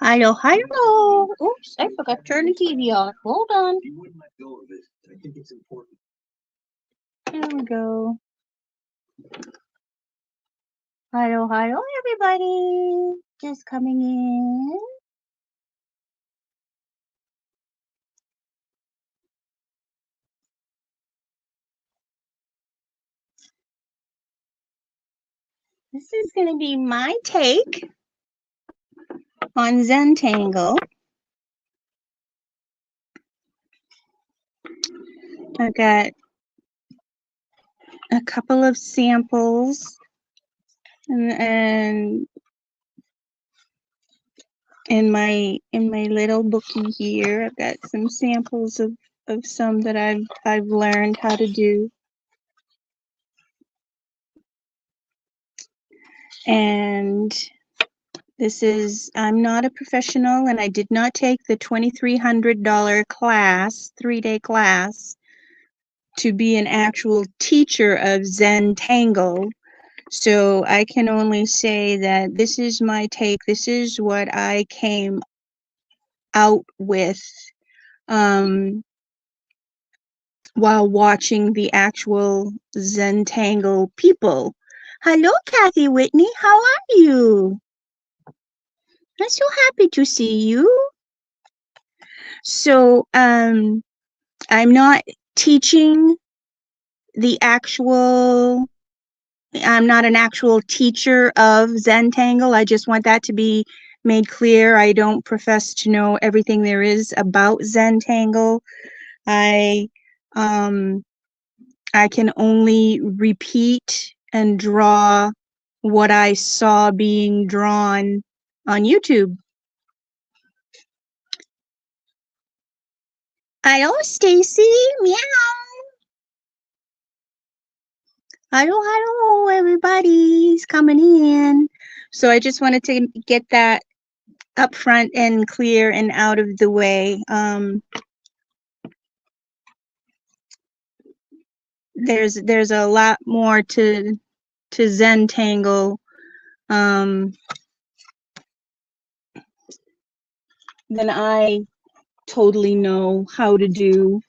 Hello, hello. Oops, I forgot to turn the TV off. Hold on. There we go. Hello, hello, everybody. Just coming in. This is going to be my take on zentangle. I've got a couple of samples and in my little bookie here, I've got some samples of some that I've learned how to do. And this is, I'm not a professional and I did not take the $2,300 class, 3-day class, to be an actual teacher of zentangle. So I can only say that this is my take. This is what I came out with while watching the actual zentangle people. Hello, Kathy Whitney. How are you? I'm so happy to see you. So I'm not teaching the actual, I'm not an actual teacher of zentangle. I just want that to be made clear. I don't profess to know everything there is about zentangle. I can only repeat and draw what I saw being drawn on YouTube. Hello, Stacy. Meow. Hello, everybody's coming in. So I just wanted to get that up front and clear and out of the way. There's a lot more to zentangle than I totally know how to do.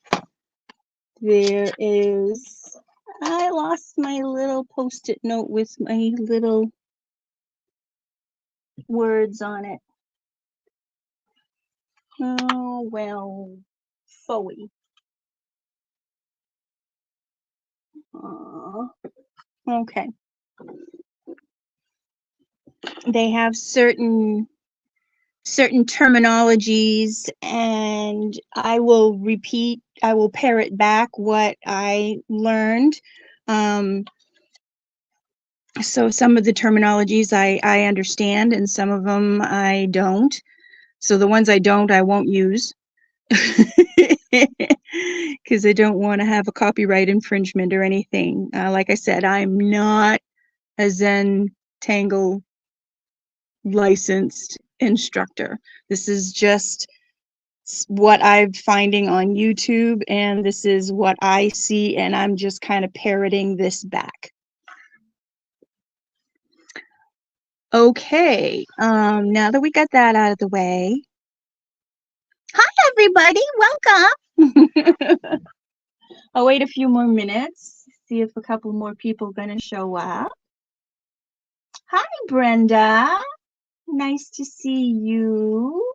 There is, I lost my little post-it note with my little words on it. Oh, well, Foey. Okay. They have certain terminologies, and I will parrot back what I learned. So some of the terminologies I understand, and some of them I don't. So the ones I don't, I won't use. Because I don't want to have a copyright infringement or anything. Like I said, I'm not a zentangle licensed instructor. This is just what I'm finding on YouTube, and this is what I see, and I'm just kind of parroting this back. Okay, now that we got that out of the way, hi everybody, welcome. I'll wait a few more minutes, see if a couple more people are gonna show up. Hi Brenda, nice to see you.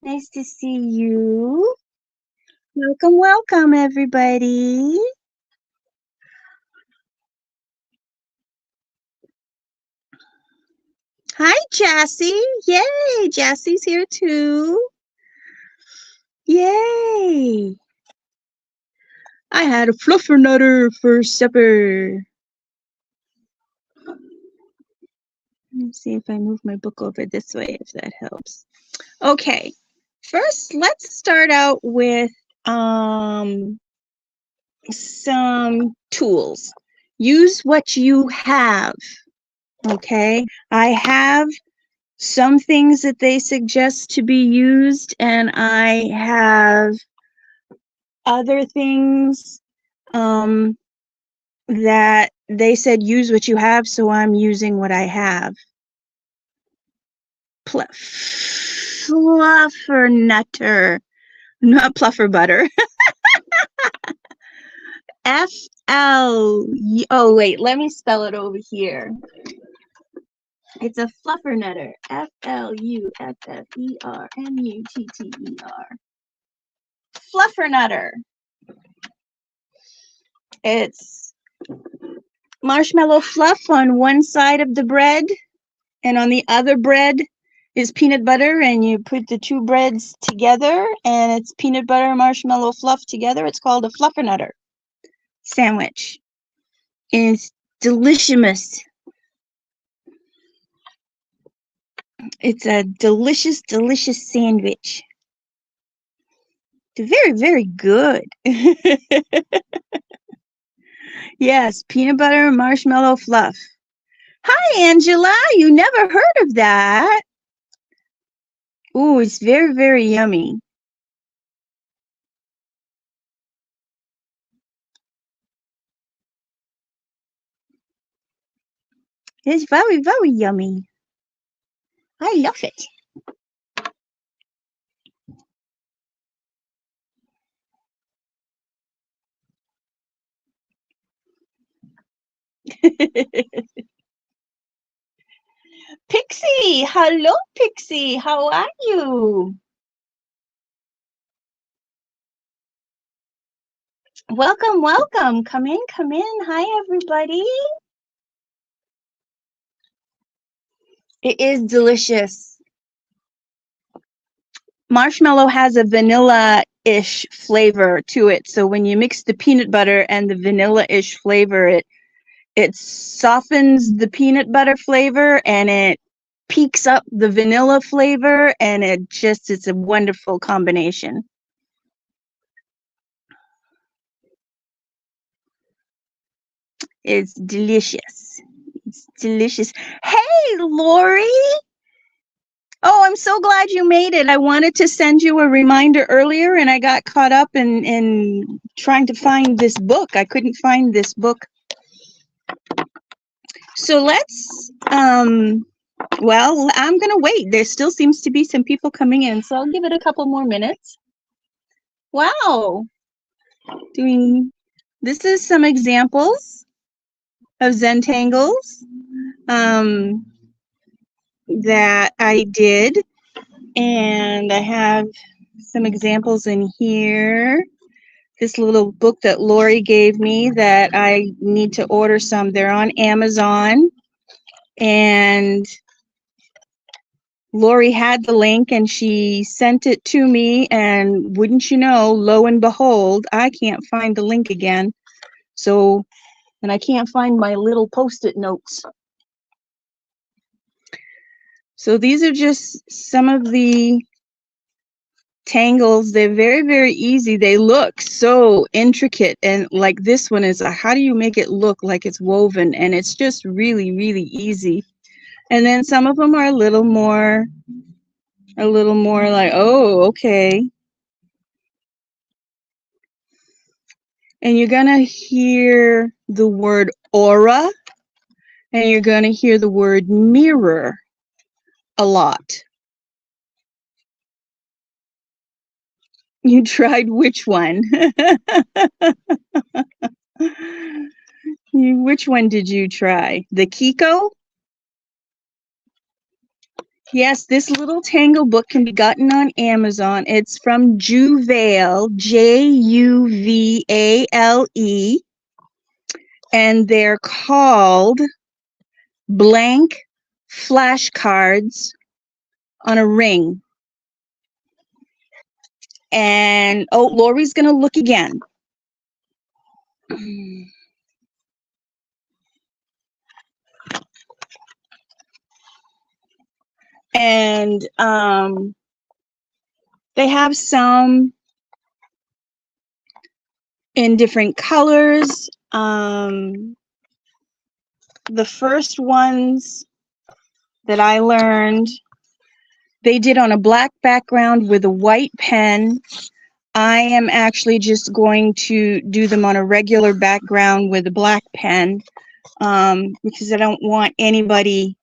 Nice to see you. Welcome, welcome everybody. Hi, Jassy. Yay, Jassy's here too. Yay. I had a fluffernutter for supper. Let's see if I move my book over this way, if that helps. Okay, first let's start out with some tools. Use what you have, okay? I have some things that they suggest to be used, and I have other things that they said use what you have, so I'm using what I have. Fluffernutter, not pluffer butter. Oh wait, let me spell it over here. It's a fluffernutter. Fluffernutter. Fluffernutter. It's marshmallow fluff on one side of the bread, and on the other bread is peanut butter, and you put the two breads together, and it's peanut butter marshmallow fluff together. It's called a fluffernutter sandwich. And it's delicious. It's a delicious, delicious sandwich. It's very, very good. Yes, peanut butter and marshmallow fluff. Hi, Angela. You never heard of that? Ooh, it's very, very yummy. It's very, very yummy. I love it. Pixie, hello, Pixie. How are you? Welcome, welcome. Come in, come in. Hi, everybody. It is delicious. Marshmallow has a vanilla-ish flavor to it. So when you mix the peanut butter and the vanilla-ish flavor, it softens the peanut butter flavor and it peaks up the vanilla flavor, and it's a wonderful combination. It's delicious. It's delicious. Hey, Lori. Oh, I'm so glad you made it. I wanted to send you a reminder earlier, and I got caught up in trying to find this book. I couldn't find this book. So let's, well, I'm going to wait. There still seems to be some people coming in, so I'll give it a couple more minutes. Wow. This is some examples of zentangles that I did. And I have some examples in here. This little book that Lori gave me that I need to order some. They're on Amazon. And Lori had the link and she sent it to me. And wouldn't you know, lo and behold, I can't find the link again. So, and I can't find my little Post-it notes. So these are just some of the tangles. They're very, very easy. They look so intricate, and like this one is how do you make it look like it's woven? And it's just really, really easy. And then some of them are a little more like, oh, okay. And you're gonna hear the word aura, and you're gonna hear the word mirror a lot. You tried which one? Which one did you try? The Kiko? Yes, this little tangle book can be gotten on Amazon. It's from Juvale, Juvale, and they're called Blank Flashcards on a Ring. And, oh, Lori's going to look again. And they have some in different colors. The first ones that I learned, they did on a black background with a white pen. I am actually just going to do them on a regular background with a black pen, because I don't want anybody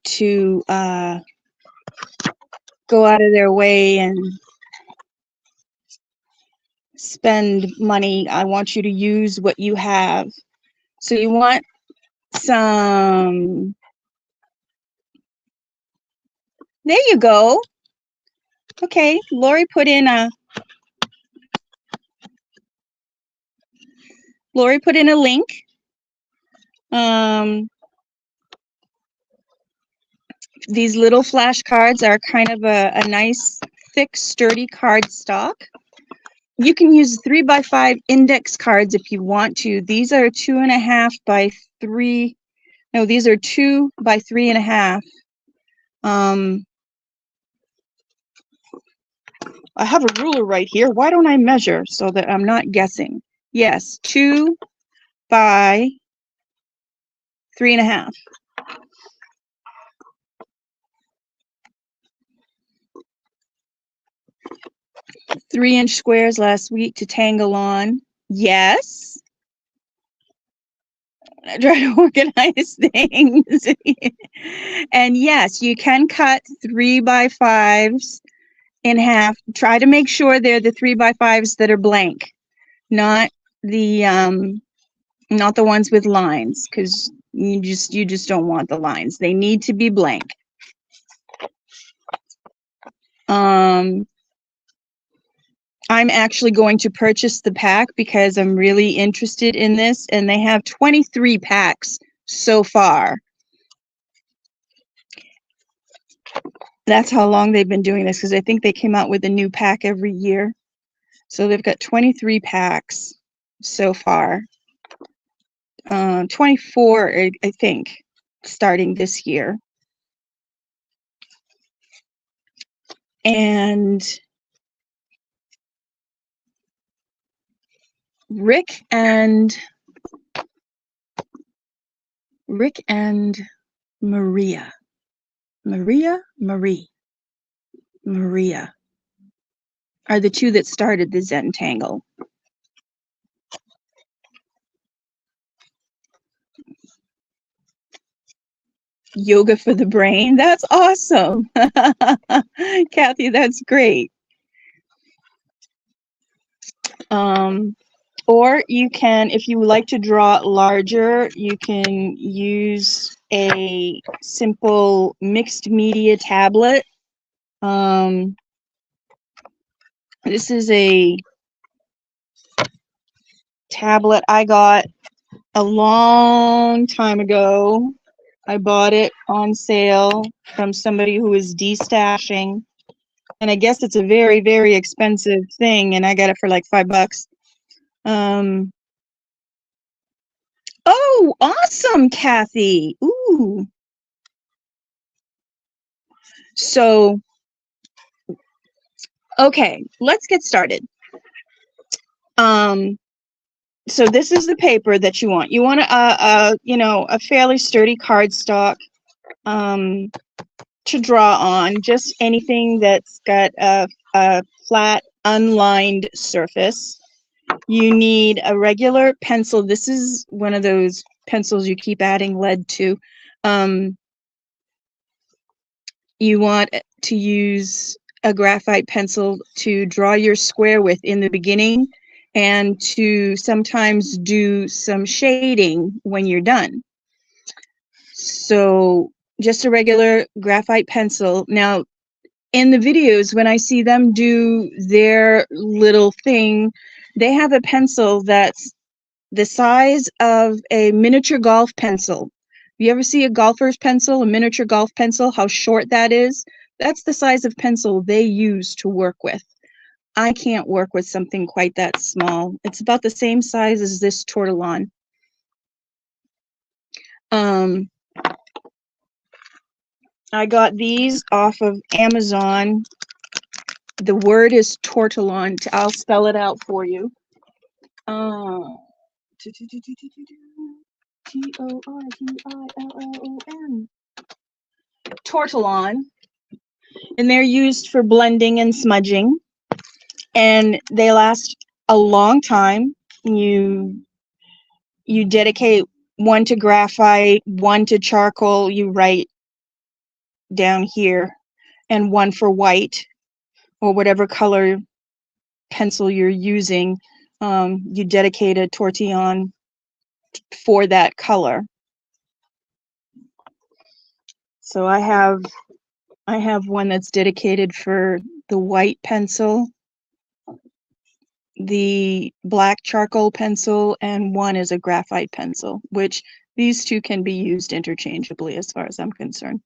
to go out of their way and spend money. I want you to use what you have. So you want some, there you go. Okay, Lori put in a link. These little flashcards are kind of a nice, thick, sturdy card stock. You can use 3x5 index cards if you want to. These are 2.5 by 3. No, these are 2 by 3.5. I have a ruler right here. Why don't I measure so that I'm not guessing? Yes, 2 by 3.5. 3-inch squares last week to tangle on. Yes. I try to organize things. And yes, you can cut 3x5s in half. Try to make sure they're the 3x5s that are blank, not the ones with lines, because you just don't want the lines. They need to be blank. I'm actually going to purchase the pack because I'm really interested in this, and they have 23 packs so far. That's how long they've been doing this, because I think they came out with a new pack every year. So they've got 23 packs so far. 24, I think, starting this year. And Rick and Maria are the two that started the zentangle. Yoga for the brain. That's awesome. Kathy, that's great. Or you can, if you like to draw larger, you can use a simple mixed media tablet. This is a tablet I got a long time ago. I bought it on sale from somebody who was destashing. And I guess it's a very, very expensive thing, and I got it for like $5. Oh, awesome, Kathy. Ooh. So, okay, let's get started. So this is the paper that you want. You want a fairly sturdy cardstock to draw on. Just anything that's got a flat, unlined surface. You need a regular pencil. This is one of those pencils you keep adding lead to. You want to use a graphite pencil to draw your square with in the beginning, and to sometimes do some shading when you're done. So just a regular graphite pencil. Now, in the videos, when I see them do their little thing, they have a pencil that's the size of a miniature golf pencil. You ever see a golfer's pencil, a miniature golf pencil, how short that is? That's the size of pencil they use to work with. I can't work with something quite that small. It's about the same size as this tortillon. I got these off of Amazon. The word is tortillon. I'll spell it out for you. T-O-R-T-I-L-L-O-N. Tortillon. and they're used for blending and smudging, and they last a long time. You dedicate one to graphite, one to charcoal, you write down here, and one for white or whatever color pencil you're using. You dedicate a tortillon for that color. So I have one that's dedicated for the white pencil, the black charcoal pencil, and one is a graphite pencil, which these two can be used interchangeably as far as I'm concerned.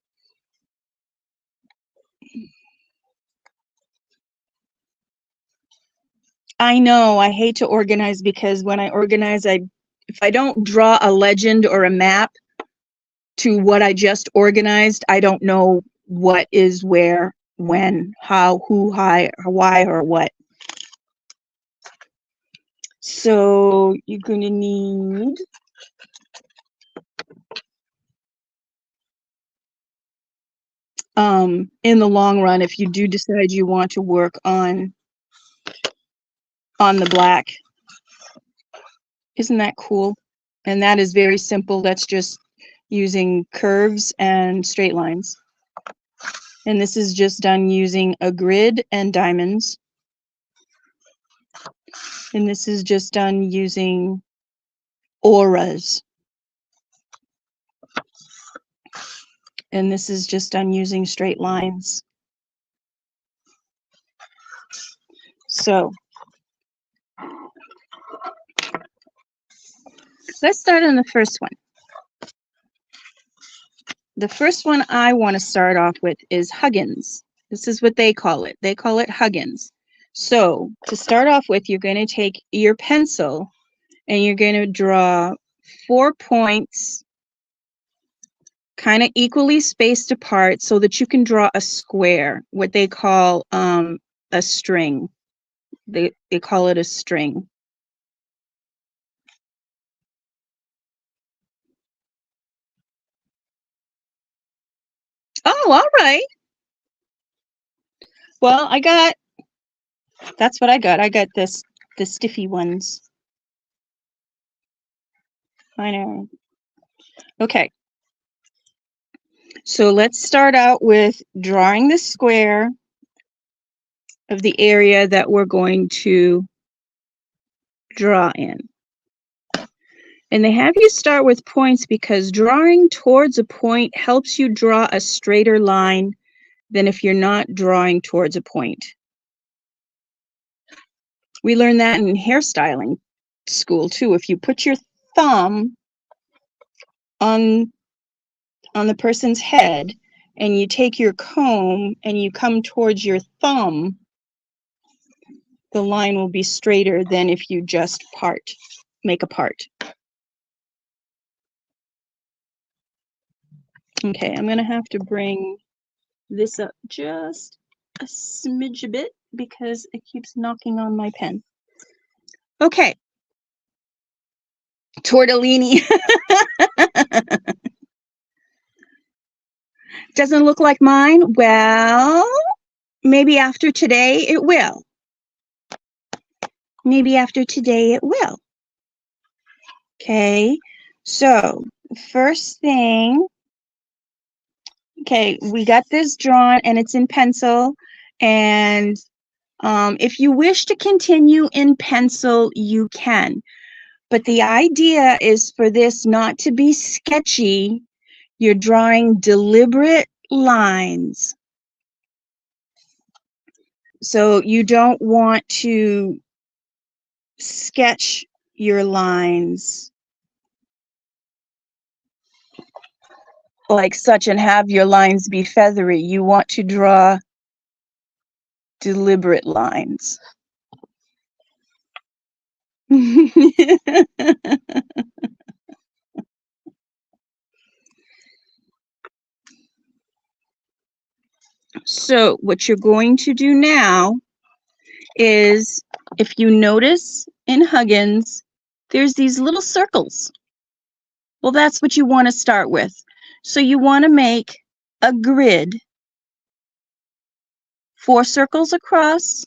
I know, I hate to organize because when I organize, if I don't draw a legend or a map to what I just organized, I don't know what is where, when, how, who, why, or what. So you're going to need in the long run, if you do decide you want to work on the black. Isn't that cool? And that is very simple. That's just using curves and straight lines. And this is just done using a grid and diamonds. And this is just done using auras. And this is just done using straight lines. So let's start on the first one. The first one I want to start off with is Huggins. This is what they call it. They call it Huggins. So to start off with, you're going to take your pencil and you're going to draw 4 points kind of equally spaced apart so that you can draw a square, what they call a string. They call it a string. Oh, all right. Well, that's what I got. I got the stiffy ones. I know. Okay. So let's start out with drawing the square of the area that we're going to draw in. And they have you start with points because drawing towards a point helps you draw a straighter line than if you're not drawing towards a point. We learned that in hairstyling school too. If you put your thumb on the person's head and you take your comb and you come towards your thumb, the line will be straighter than if you just make a part. Okay, I'm gonna have to bring this up just a smidge a bit because it keeps knocking on my pen. Okay. Tortellini. Doesn't look like mine. Well, maybe after today it will. Maybe after today it will. Okay, so first thing, okay, we got this drawn and it's in pencil, and if you wish to continue in pencil, you can. But the idea is for this not to be sketchy. You're drawing deliberate lines. So you don't want to sketch your lines like such and have your lines be feathery. You want to draw deliberate lines. So what you're going to do now is, if you notice in Huggins, there's these little circles. Well, that's what you want to start with. So you want to make a grid 4 circles across,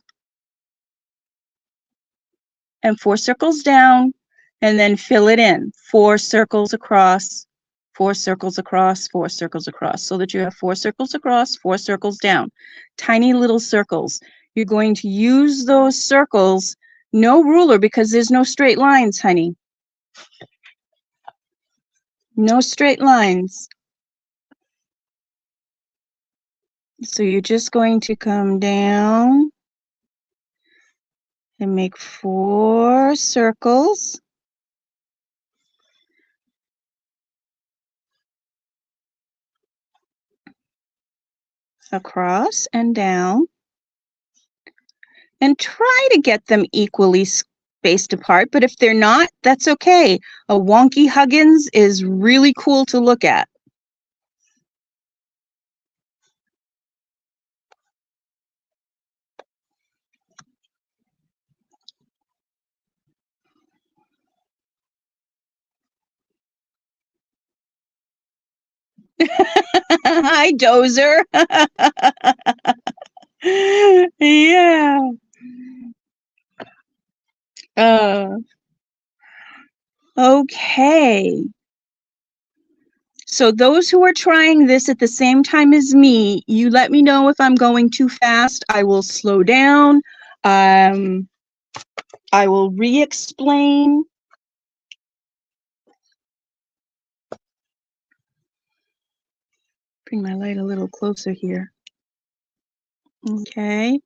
and 4 circles down, and then fill it in. 4 circles across, 4 circles across, 4 circles across, so that you have 4 circles across, 4 circles down. Tiny little circles. You're going to use those circles, no ruler because there's no straight lines, honey. No straight lines. So you're just going to come down and make 4 circles. Across and down. And try to get them equally spaced apart, but if they're not, that's okay. A wonky Huggins is really cool to look at. Hi, Dozer. Yeah. Okay. So those who are trying this at the same time as me, you let me know if I'm going too fast. I will slow down. I will re-explain. Bring my light a little closer here. Okay.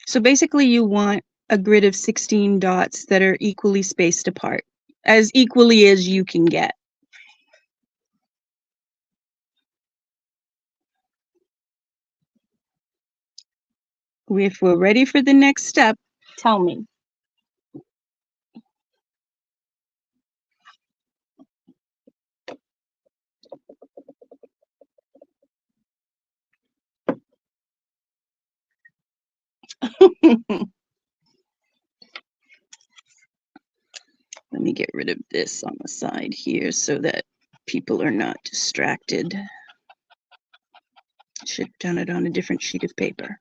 So basically you want a grid of 16 dots that are equally spaced apart, as equally as you can get. If we're ready for the next step, tell me. Let me get rid of this on the side here so that people are not distracted. Should have done it on a different sheet of paper.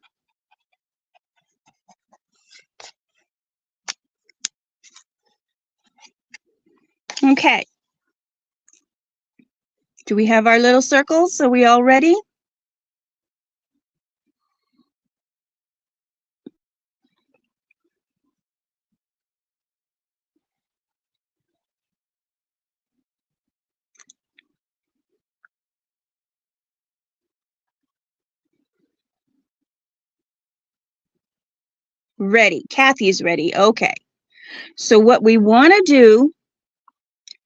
Okay. Do we have our little circles? Are we all ready? Ready. Kathy's ready. Okay. So what we want to do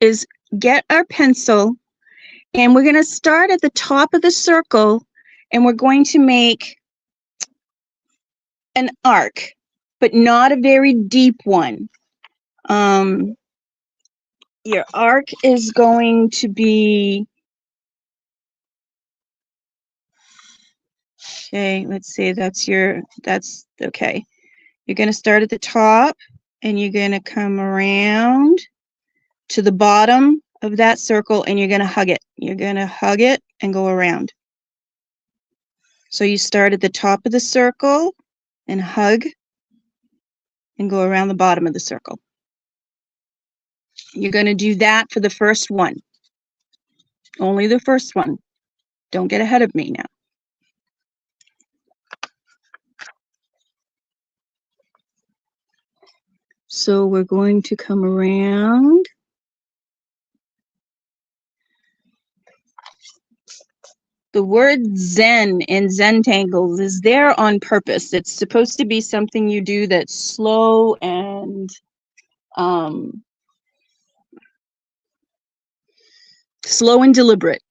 is get our pencil, and we're going to start at the top of the circle, and we're going to make an arc, but not a very deep one. Your arc is going to be, okay, let's see, that's okay. You're going to start at the top, and you're going to come around to the bottom of that circle, and you're going to hug it. You're going to hug it and go around. So you start at the top of the circle and hug and go around the bottom of the circle. You're going to do that for the first one. Only the first one. Don't get ahead of me now. So we're going to come around. The word zen in zentangles is there on purpose. It's supposed to be something you do that's slow and deliberate.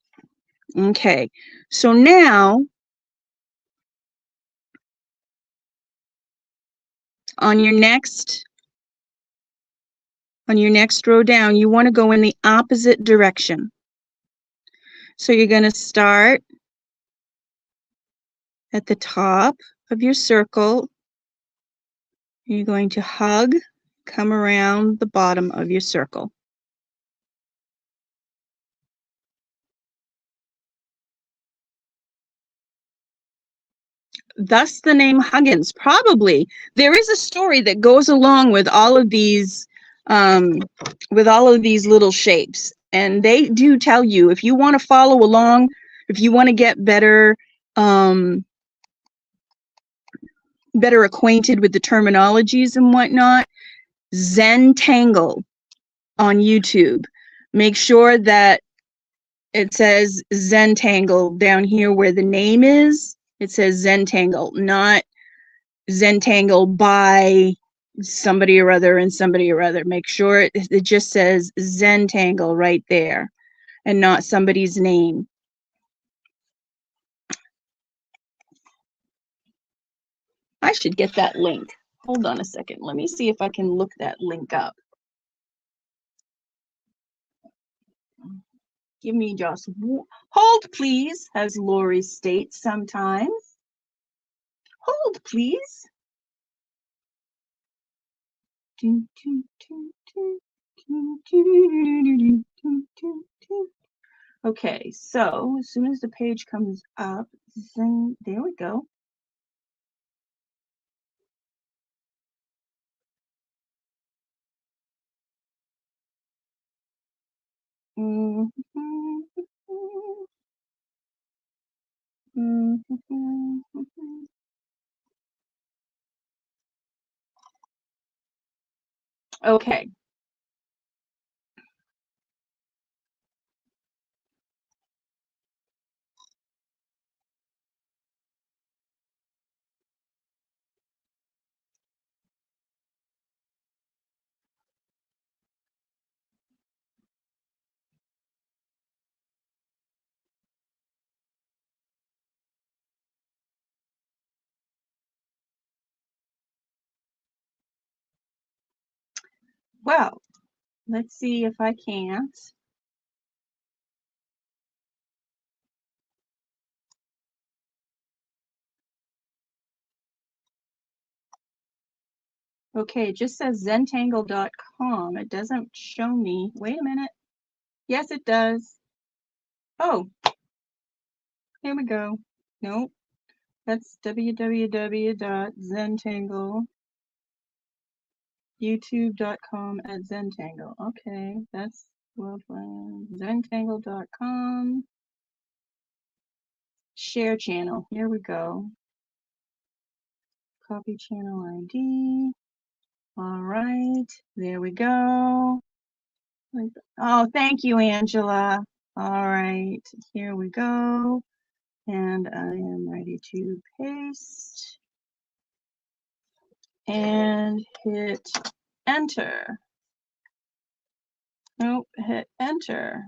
Okay, so now on your next row down, you want to go in the opposite direction. So you're going to start at the top of your circle. You're going to hug, come around the bottom of your circle. thus the name Huggins. Probably there is a story that goes along with all of these little shapes, and they do tell you if you want to follow along, if you want to get better better acquainted with the terminologies and whatnot, Zentangle on YouTube. Make sure that it says Zentangle down here where the name is. It says Zentangle, not Zentangle by somebody or other and somebody or other. Make sure it just says Zentangle right there and not somebody's name. I should get that link. Hold on a second. Let me see if I can look that link up. Give me just hold, please, as Lori states sometimes. Hold, please. Okay, so as soon as the page comes up, then there we go. Okay. Well, let's see if I can't. Okay, it just says zentangle.com. It doesn't show me. Wait a minute. Yes, it does. Oh, here we go. Nope. That's www.zentangle. YouTube.com at zentangle. Okay, that's zentangle.com. Share channel. Here we go. Copy channel ID. All right, there we go. Oh, thank you, Angela. All right, here we go. And I am ready to paste and hit enter. Nope, hit enter.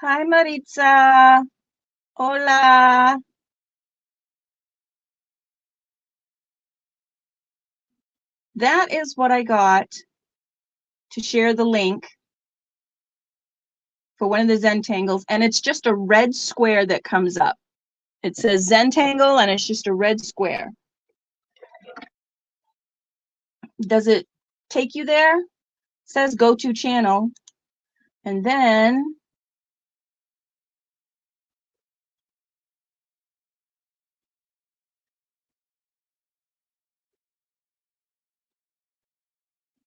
Hi, Maritza. Hola. That is what I got to share the link for one of the Zentangles, and it's just a red square that comes up. It says Zentangle, and it's just a red square. Does it take you there? It says go to channel, and then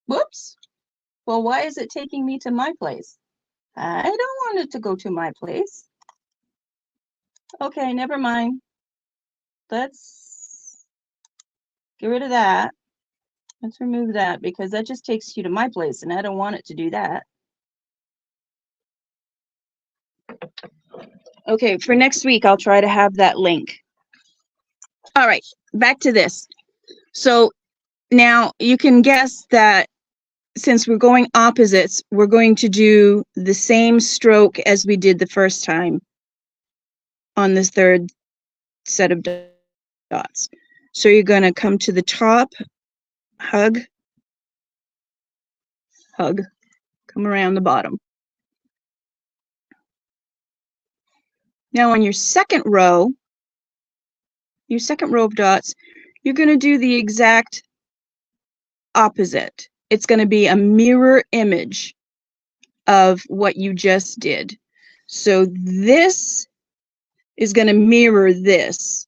whoops. Well, why is it taking me to my place? I don't want it to go to my place. Okay, never mind. Let's get rid of that. Let's remove that because that just takes you to my place and I don't want it to do that. Okay, for next week, I'll try to have that link. All right, back to this. So now you can guess that since we're going opposites, we're going to do the same stroke as we did the first time on this third set of dots. So you're going to come to the top, hug, hug, come around the bottom. Now on your second row of dots, you're going to do the exact opposite. it's going to be a mirror image of what you just did. So this is going to mirror this.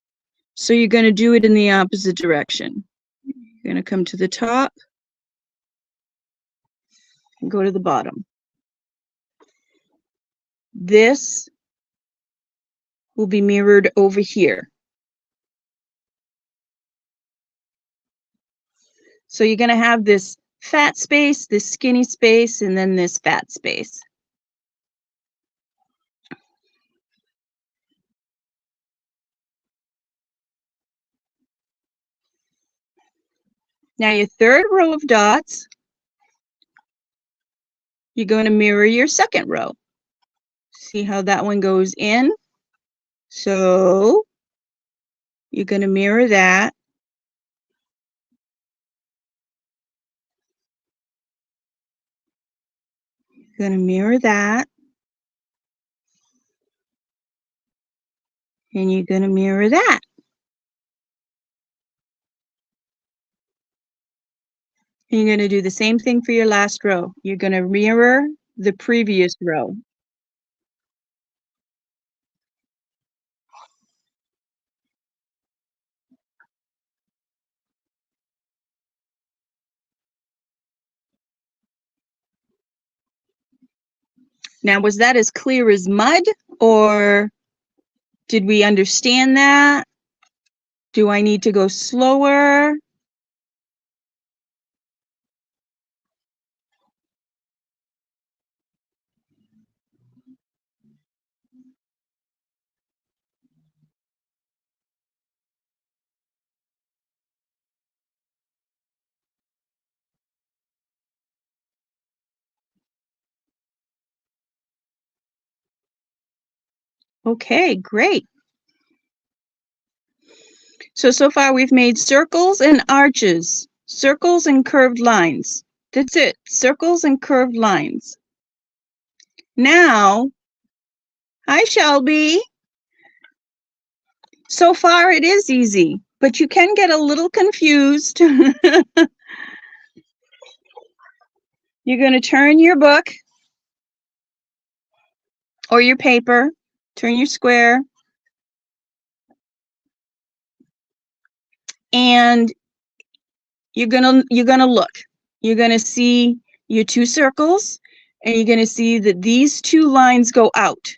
So you're going to do it in the opposite direction. You're going to come to the top and go to the bottom. This will be mirrored over here. So you're going to have this fat space, this skinny space, and then this fat space. Now your third row of dots, you're going to mirror your second row. See how that one goes in? So you're going to mirror that. You're going to mirror that. And you're going to mirror that. And you're going to do the same thing for your last row. You're going to mirror the previous row. Now, was that as clear as mud, or did we understand that? Do I need to go slower? Okay, great. So far we've made circles and arches, circles and curved lines. That's it, circles and curved lines. Now, hi Shelby. So far it is easy, but you can get a little confused. You're going to turn your book or your paper, turn your square, and you're gonna look. You're gonna see your two circles, and you're gonna see that these two lines go out.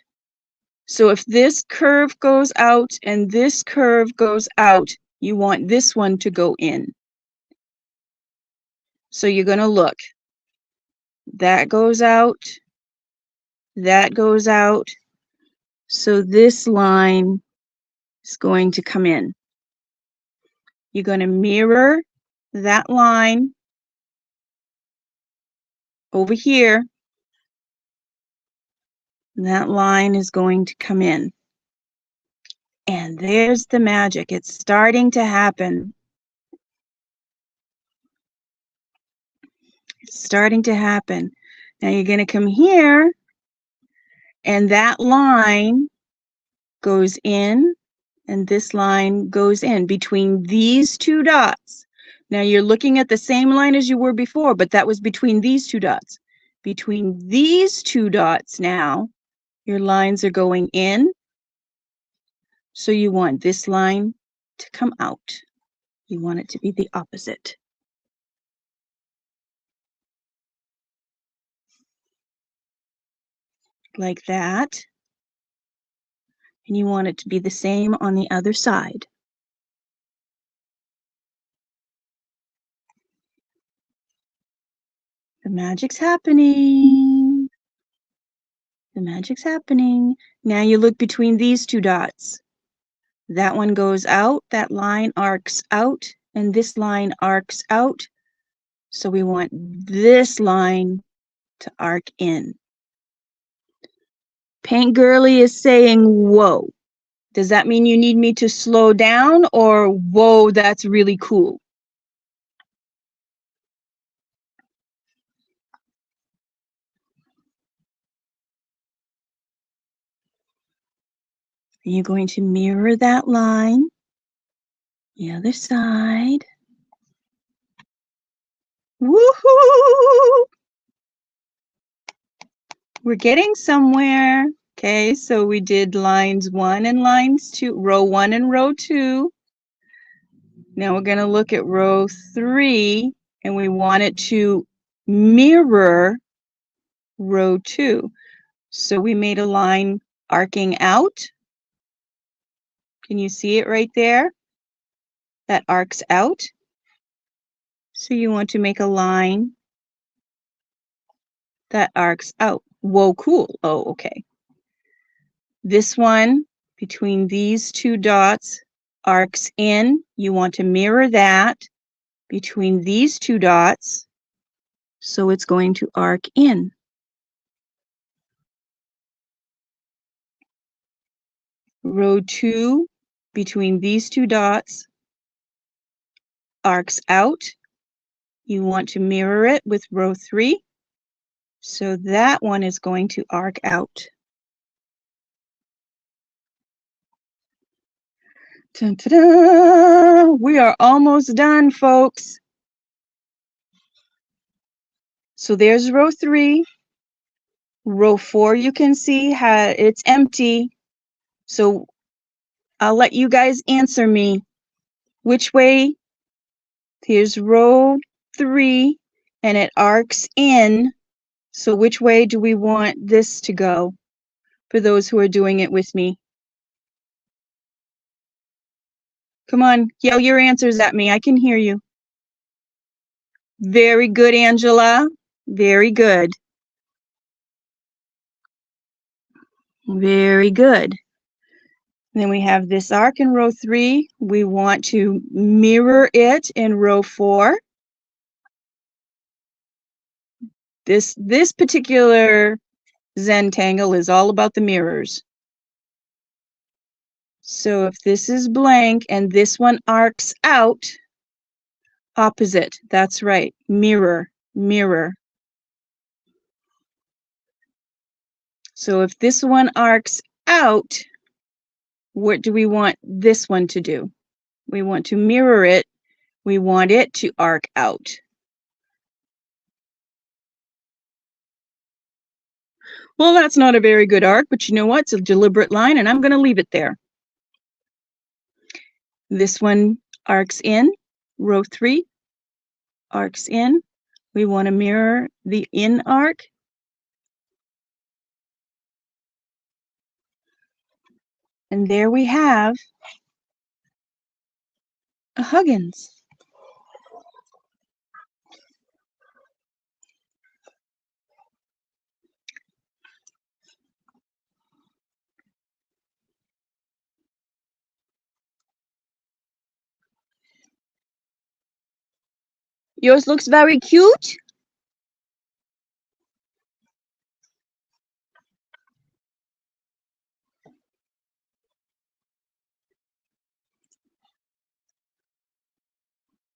So if this curve goes out and this curve goes out, you want this one to go in. So you're gonna look. That goes out, that goes out. So this line is going to come in. You're going to mirror that line over here. That line is going to come in. And there's the magic. It's starting to happen. It's starting to happen. Now you're going to come here, and that line goes in, and this line goes in between these two dots. Now you're looking at the same line as you were before, but that was between these two dots. Between these two dots now, your lines are going in. So you want this line to come out. You want it to be the opposite. Like that. And you want it to be the same on the other side. The magic's happening. The magic's happening. Now you look between these two dots. That one goes out, that line arcs out, and this line arcs out. So we want this line to arc in. Paint Girly is saying, whoa. Does that mean you need me to slow down, or whoa, that's really cool? You're going to mirror that line, the other side. Woohoo! We're getting somewhere. Okay, so we did lines 1 and lines 2, row 1 and row 2. Now we're going to look at row 3, and we want it to mirror row 2. So we made a line arcing out. Can you see it right there? That arcs out. So you want to make a line that arcs out. Whoa, cool. Oh, okay. This one between these two dots arcs in. You want to mirror that between these two dots. So it's going to arc in. Row 2 between these two dots arcs out. You want to mirror it with row 3. So that one is going to arc out. Dun, dun, dun. We are almost done, folks. So there's row 3. Row 4, you can see it's empty. So I'll let you guys answer me. Which way? Here's row 3, and it arcs in. So which way do we want this to go for those who are doing it with me? Come on, yell your answers at me. I can hear you. Very good, Angela. Very good. Very good. Then we have this arc in row 3. We want to mirror it in row 4. This particular zentangle is all about the mirrors. So if this is blank and this one arcs out, opposite. That's right. Mirror, mirror. So if this one arcs out, what do we want this one to do? We want to mirror it. We want it to arc out. Well, that's not a very good arc, but you know what? It's a deliberate line, and I'm going to leave it there. This one arcs in, row 3, arcs in. We want to mirror the in arc. And there we have a Huggins. Yours looks very cute.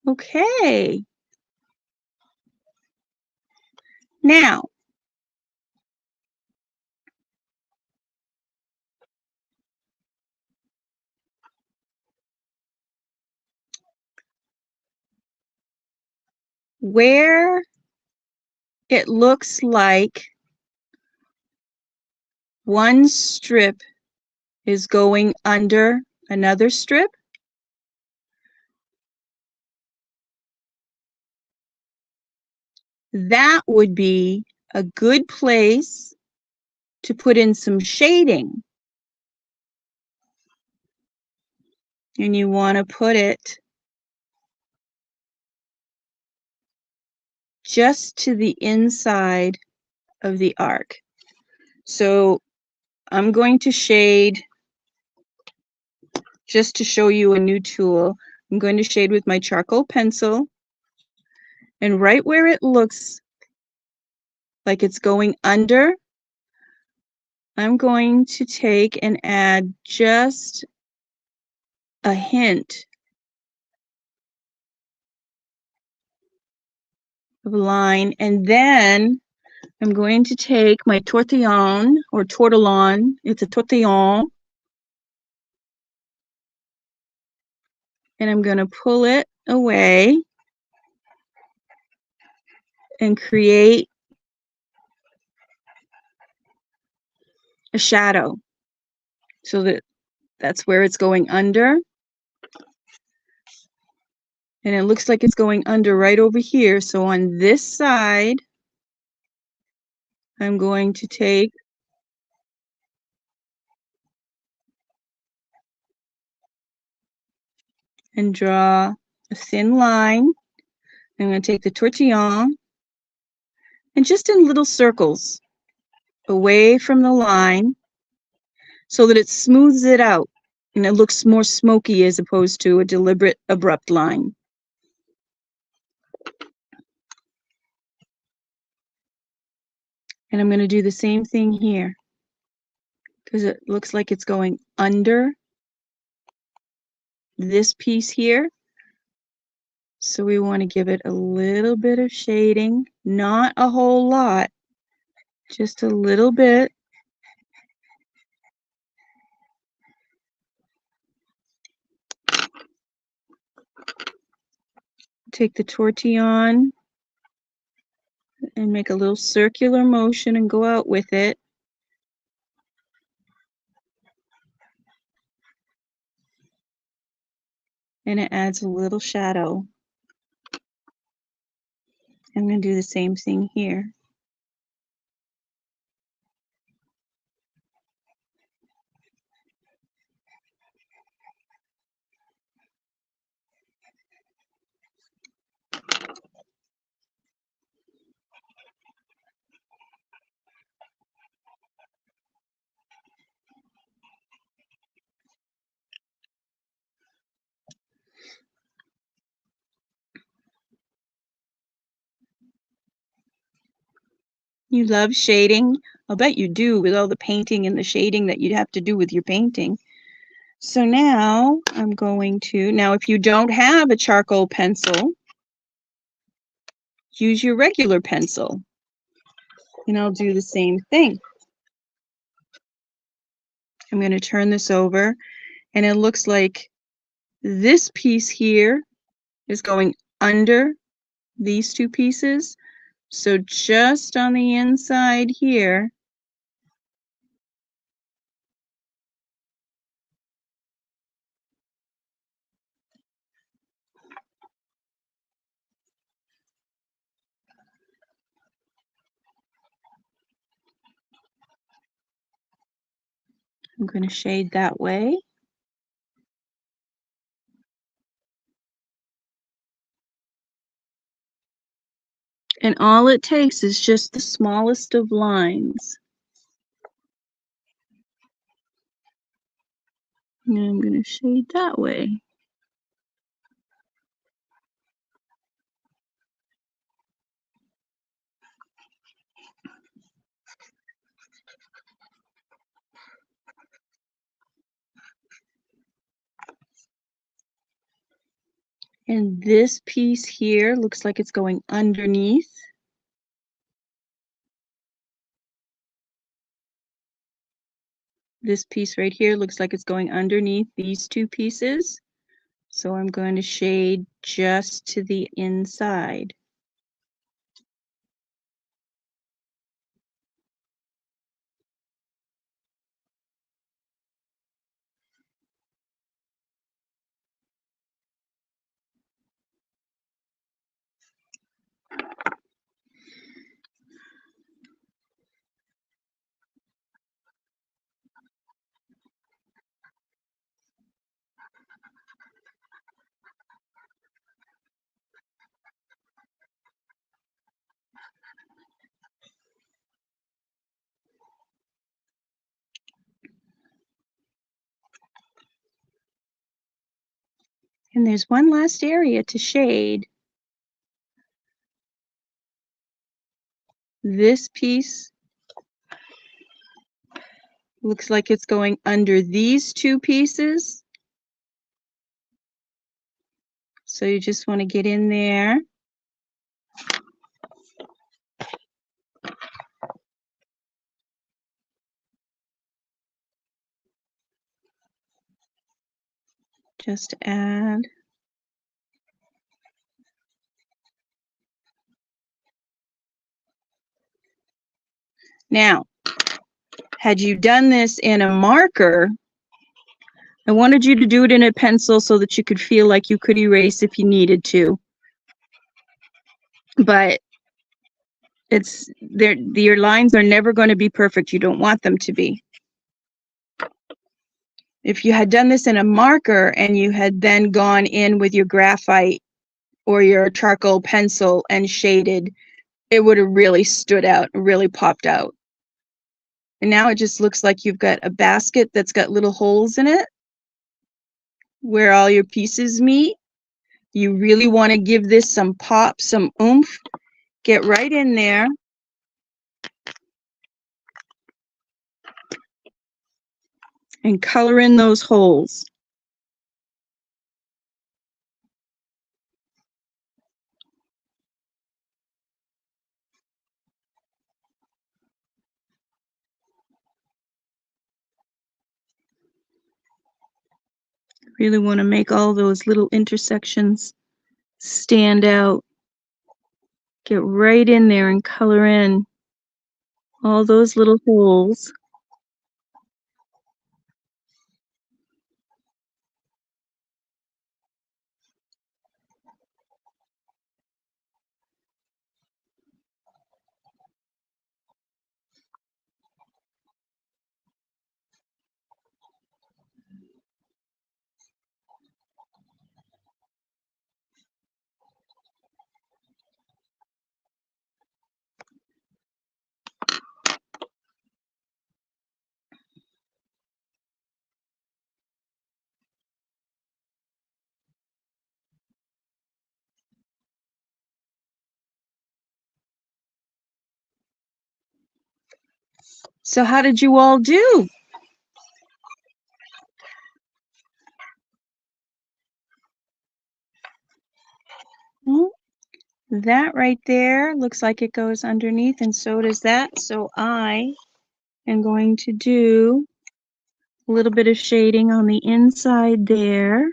Okay. Now, where it looks like one strip is going under another strip, that would be a good place to put in some shading. And you want to put it just to the inside of the arc. So I'm going to shade, just to show you a new tool, I'm going to shade with my charcoal pencil. And right where it looks like it's going under, I'm going to take and add just a hint of line. And then I'm going to take my tortillon or tortillon, it's a tortillon, and I'm going to pull it away. and create a shadow so that that's where it's going under. And it looks like it's going under right over here. So on this side, I'm going to take and draw a thin line. I'm going to take the tortillon and just in little circles away from the line so that it smooths it out and it looks more smoky as opposed to a deliberate, abrupt line. And I'm going to do the same thing here because it looks like it's going under this piece here. So we want to give it a little bit of shading, not a whole lot, just a little bit. Take the tortillon and make a little circular motion and go out with it. And it adds a little shadow. I'm going to do the same thing here. You love shading? I'll bet you do with all the painting and the shading that you'd have to do with your painting. So now I'm going to, now if you don't have a charcoal pencil, use your regular pencil. And I'll do the same thing. I'm going to turn this over and it looks like this piece here is going under these two pieces. So just on the inside here, I'm going to shade that way. And all it takes is just the smallest of lines. And I'm going to shade that way. And this piece here looks like it's going underneath. This piece right here looks like it's going underneath these two pieces. So I'm going to shade just to the inside. And there's one last area to shade. This piece looks like it's going under these two pieces. So you just want to get in there. Just add. Now, had you done this in a marker, I wanted you to do it in a pencil so that you could feel like you could erase if you needed to. But your lines are never going to be perfect. You don't want them to be. If you had done this in a marker and you had then gone in with your graphite or your charcoal pencil and shaded, it would have really stood out, really popped out. And now it just looks like you've got a basket that's got little holes in it where all your pieces meet. You really want to give this some pop, some oomph. Get right in there. And color in those holes. Really want to make all those little intersections stand out. Get right in there and color in all those little holes. So how did you all do? That right there looks like it goes underneath, and so does that. So I am going to do a little bit of shading on the inside there.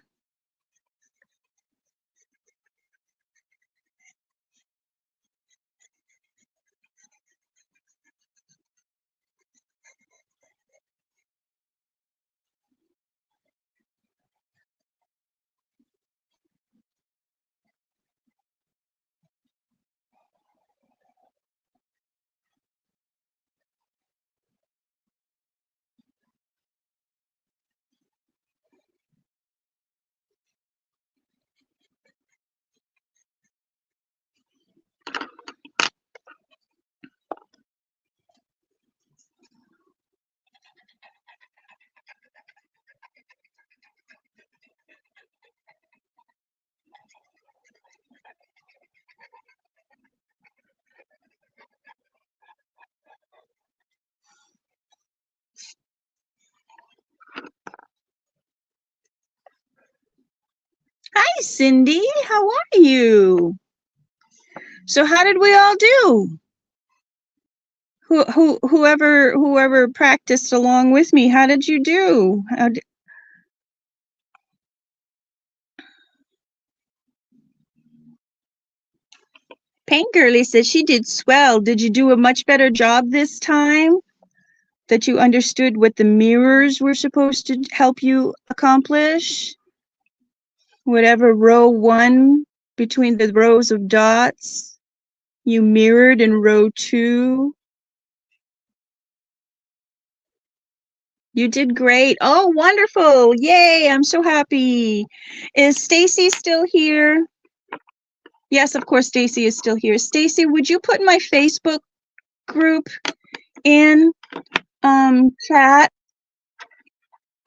Hi, Cindy. How are you? So how did we all do? Whoever practiced along with me, how did you do? Paint Girly says she did swell. Did you do a much better job this time? That you understood what the mirrors were supposed to help you accomplish? Whatever row 1 between the rows of dots, you mirrored in row 2. You did great. Oh, wonderful. Yay, I'm so happy. Is Stacy still here? Yes, of course, Stacy is still here. Stacy, would you put my Facebook group in chat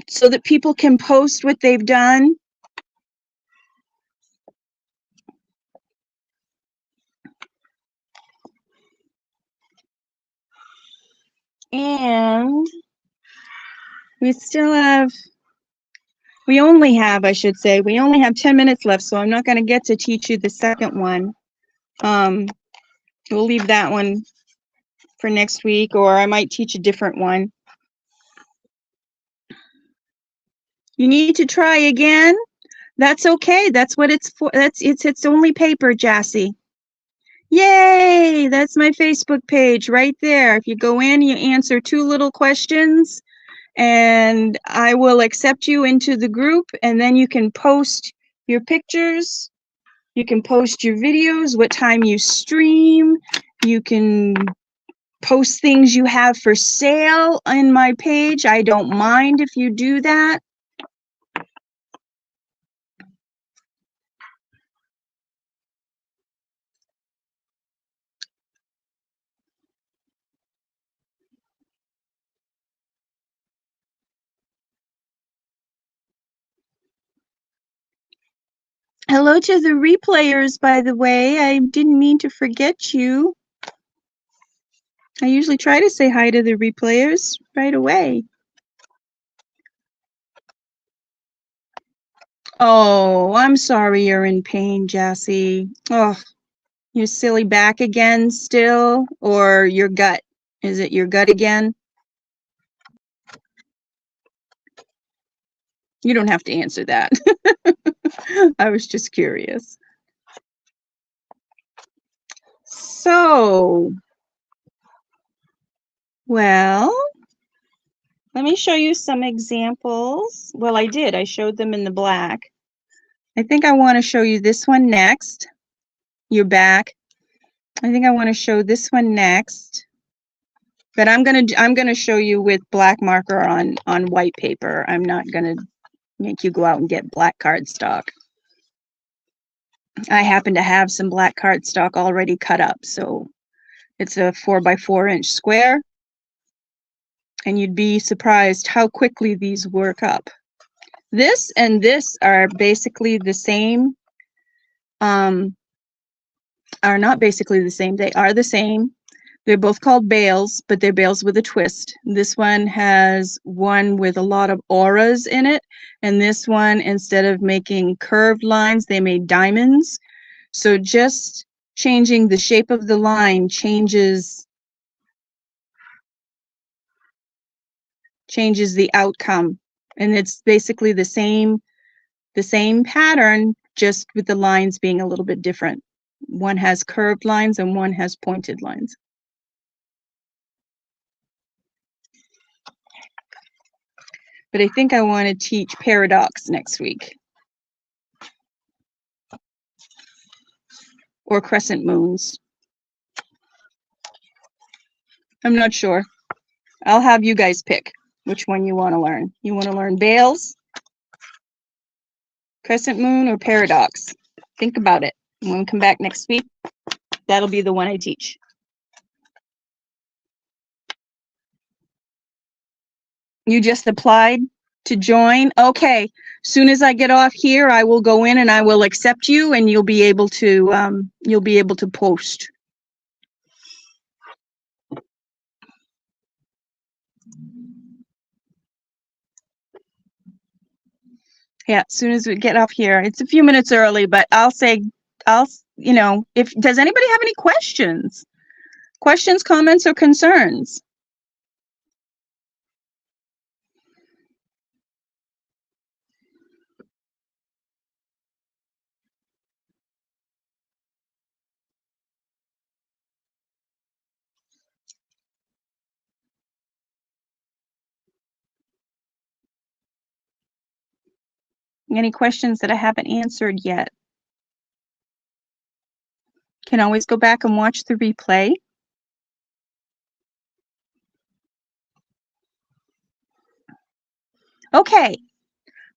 so that people can post what they've done? And we only have 10 minutes left, so I'm not going to get to teach you the second one. We'll leave that one for next week, or I might teach a different one. You need to try again? That's okay. That's what it's for. It's only paper, Jassy. Yay! That's my Facebook page right there. If you go in, you answer 2 little questions, and I will accept you into the group, and then you can post your pictures, you can post your videos, what time you stream, you can post things you have for sale on my page. I don't mind if you do that. Hello to the replayers, by the way. I didn't mean to forget you. I usually try to say hi to the replayers right away. Oh, I'm sorry you're in pain, Jessie. Oh, your silly back again still? Or your gut? Is it your gut again? You don't have to answer that. I was just curious. So, well, let me show you some examples. Well, I did. I showed them in the black. I think I want to show you this one next. Your back. I think I want to show this one next. But I'm gonna show you with black marker on white paper. I'm not gonna make you go out and get black cardstock. I happen to have some black cardstock already cut up, so it's a 4x4-inch square, and you'd be surprised how quickly these work up. This and this are basically the same. Are not basically the same. They are the same. They're both called bales, but they're bales with a twist. This one has one with a lot of auras in it, and this one, instead of making curved lines, they made diamonds. So just changing the shape of the line changes the outcome. And it's basically the same pattern, just with the lines being a little bit different. One has curved lines and one has pointed lines. But I think I want to teach paradox next week. Or crescent moons. I'm not sure. I'll have you guys pick which one you want to learn. You want to learn bales, crescent moon, or paradox? Think about it. When we come back next week, that'll be the one I teach. You just applied to join? Okay. Soon as I get off here, I will go in and I will accept you, and you'll be able to post. Yeah, as soon as we get off here. It's a few minutes early, but does anybody have any questions? Questions, comments, or concerns? Any questions that I haven't answered yet? Can always go back and watch the replay. Okay.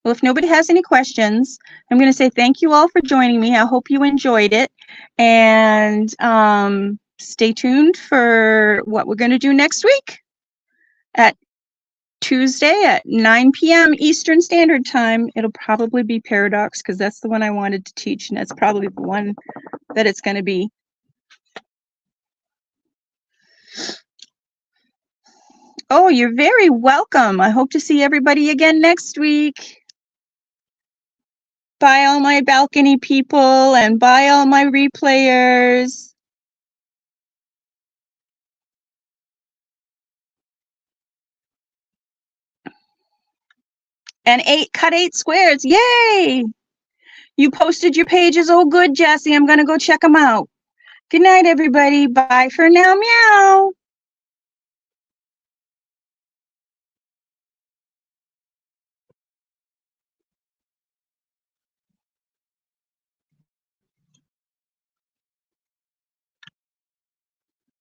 Well, if nobody has any questions, I'm going to say thank you all for joining me. I hope you enjoyed it. And stay tuned for what we're going to do next week at Tuesday at 9 p.m. Eastern Standard Time. It'll probably be Paradox because that's the one I wanted to teach, and that's probably the one that it's going to be. Oh, you're very welcome. I hope to see everybody again next week. Bye, all my balcony people, and bye, all my replayers. And cut 8 squares. Yay! You posted your pages. Oh, good, Jessie. I'm going to go check them out. Good night, everybody. Bye for now. Meow.